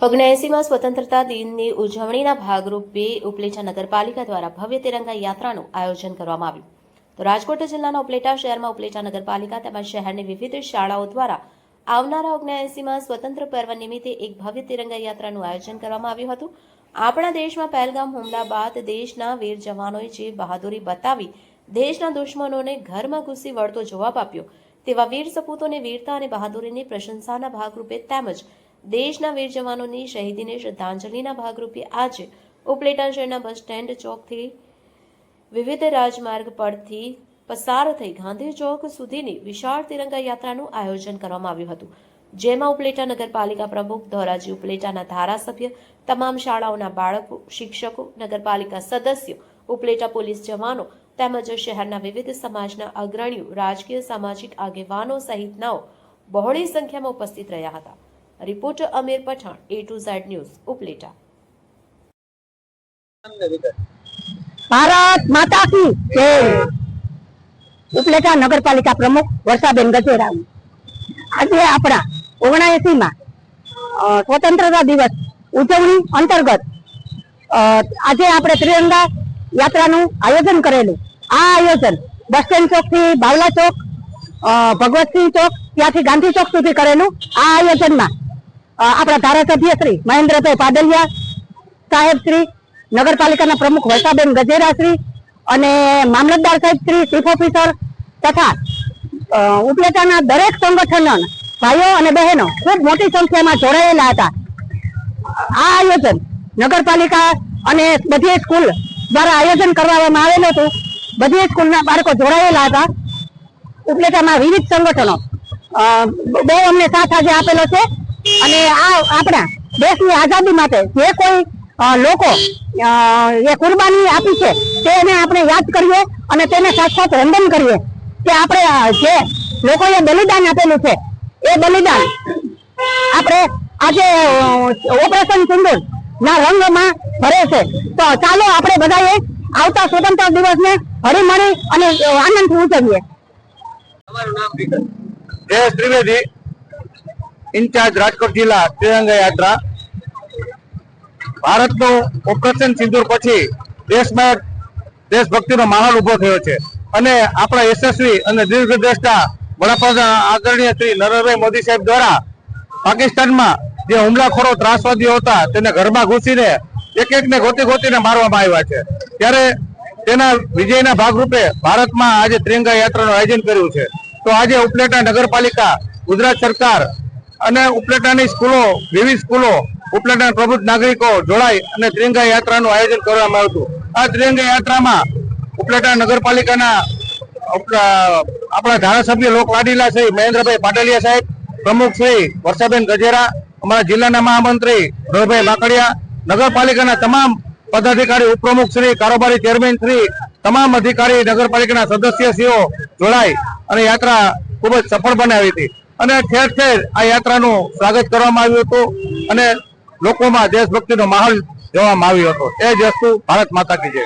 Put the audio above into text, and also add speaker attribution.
Speaker 1: 79માં સ્વતંત્રતા દિનની ઉજવણીના ભાગરૂપે ઉપલેટા નગરપાલિકા દ્વારા ભવ્ય તિરંગા યાત્રાનું આયોજન કરવામાં આવ્યું. તો રાજકોટ જિલ્લાના ઉપલેટા શહેરમાં ઉપલેટા નગરપાલિકા તેમજ શહેરની વિવિધ શાળાઓ દ્વારા આવનારા 79માં સ્વતંત્ર પર્વ નિમિત્તે એક ભવ્ય તિરંગા યાત્રાનું આયોજન કરવામાં આવ્યું હતું. આપણા દેશમાં પહેલગામ હુમલા બાદ દેશના વીર જવાનોએ જે બહાદુરી બતાવી દેશના દુશ્મનોને ઘરમાં ઘૂસી વળતો જવાબ આપ્યો, તેવા વીર સપૂતોને વીરતા અને બહાદુરીની પ્રશંસાના ભાગરૂપે તેમજ દેશના વીર જવાનોની શહીદીને શ્રદ્ધાંજલિના ભાગરૂપે આજે ઉપલેટા શહેરના બસ સ્ટેન્ડ ચોકથી વિવિધ રાજમાર્ગ પરથી પસાર થઈ ગાંધી ચોક સુધીની વિશાળ તિરંગા યાત્રાનું આયોજન કરવામાં આવ્યું હતું, જેમાં ઉપલેટા નગરપાલિકા પ્રમુખ ધોરાજી, ઉપલેટાના ધારાસભ્ય, તમામ શાળાઓના બાળકો, શિક્ષકો, નગરપાલિકા સદસ્યો, ઉપલેટા પોલીસ જવાનો તેમજ શહેરના વિવિધ સમાજના અગ્રણીઓ, રાજકીય સામાજિક આગેવાનો સહિતનાઓ બહોળી સંખ્યામાં ઉપસ્થિત રહ્યા હતા. રિપોર્ટર અમીર પઠાણ, A2Z ન્યૂઝ, ઉપલેટા.
Speaker 2: ભારત માતા કી જય. ઉપલેટા નગરપાલિકા પ્રમુખ વર્ષાબેન ગજેરા. આજે આપણા 79માં સ્વતંત્રતા દિવસ ઉજવણી અંતર્ગત આજે આપણે ત્રિરંગા યાત્રાનું આયોજન કરેલું. આ આયોજન બસ સ્ટેન્ડ ચોક થી બાવલા ચોક, ભગવતસિંહ ચોક, ત્યાંથી ગાંધી ચોક સુધી કરેલું. આ આયોજનમાં આપણા ધારાસભ્ય શ્રી મહેન્દ્રભાઈ પાડલિયા સાહેબ શ્રી, નગરપાલિકાના પ્રમુખ વર્ષાબેન ગજેરા શ્રી અને મામલતદાર સાહેબ શ્રી, ચીફ ઓફિસર તથા ઉપલેટાના દરેક સંગઠનના ભાઈઓ અને બહેનો ખૂબ મોટી સંખ્યામાં જોડાયેલા હતા. આ આયોજન નગરપાલિકા અને બધી સ્કૂલ દ્વારા આયોજન કરવામાં આવેલું હતું. બધી સ્કૂલના બાળકો જોડાયેલા હતા. ઉપલેટામાં વિવિધ સંગઠનો બહુ અમને સાથ આજે આપેલો છે અને આ આપણા દેશની આઝાદી માટે જે કોઈ લોકો એ કુરબાની આપી છે તેને આપણે યાદ કરીએ અને તેને સાક્ષાત વંદન કરીએ કે આપણે જે લોકોએ બલિદાન આપેલું છે એ બલિદાન આપણે આજે ઓપરેશન સિંદૂર ના રંગમાં ભરે છે. તો ચાલો આપણે બધાએ આવતા સ્વતંત્ર દિવસને હળીમળી અને આનંદથી ઉજવીએ.
Speaker 3: જયેશ ત્રિવેદી, ઇન્ચાર્જ રાજકોટ જિલ્લા તિરંગા યાત્રા. ભારતનું ઓપરેશન સિંદૂર પછી દેશમાં દેશભક્તિનો માહોલ ઉભો થયો છે અને આપણા યશસ્વી અને દીર્ઘદ્રષ્ટા વડાપ્રધાન આદરણીય શ્રી નરેન્દ્રભાઈ મોદી સાહેબ દ્વારા પાકિસ્તાનમાં જે હુમલાખોરો ત્રાસવાદીઓ હતા તેને ઘરમાં ઘૂસીને એક-એકને ગોતીને મારવામાં આવ્યા છે. ત્યારે તેના વિજયના ભાગરૂપે ભારતમાં આજે ત્રિરંગા યાત્રાનું આયોજન કર્યું છે. તો આજે ઉપલેટા નગરપાલિકા, ગુજરાત સરકાર અને ઉપલેટાની સ્કૂલો, વિવિધ સ્કૂલો, ઉપલેટાના પ્રબુદ્ધ નાગરિકો જોડાઈ અને ત્રિરંગા યાત્રાનું આયોજન કરવામાં આવ્યું હતું. આ ત્રિરંગા યાત્રામાં ઉપલેટા નગરપાલિકાના આપણા ધારાસભ્ય લોકલાડીલા શ્રી મહેન્દ્રભાઈ પાડલિયા સાહેબ, પ્રમુખ શ્રી વર્ષાબેન ગજેરા, અમારા જિલ્લાના મહામંત્રી રવિભાઈ માકડિયા, નગરપાલિકાના તમામ પદાધિકારી, ઉપપ્રમુખ શ્રી, કારોબારી ચેરમેન શ્રી, તમામ અધિકારી, નગરપાલિકાના સદસ્યશ્રીઓ જોડાઈ અને યાત્રા ખૂબ જ સફળ બનાવી હતી અને ઠેર ઠેર આ યાત્રાનું સ્વાગત કરવામાં આવ્યું હતું અને લોકોમાં દેશભક્તિનો માહોલ જોવામાં આવ્યો હતો. એ જ વસ્તુ ભારત માતા કી જય.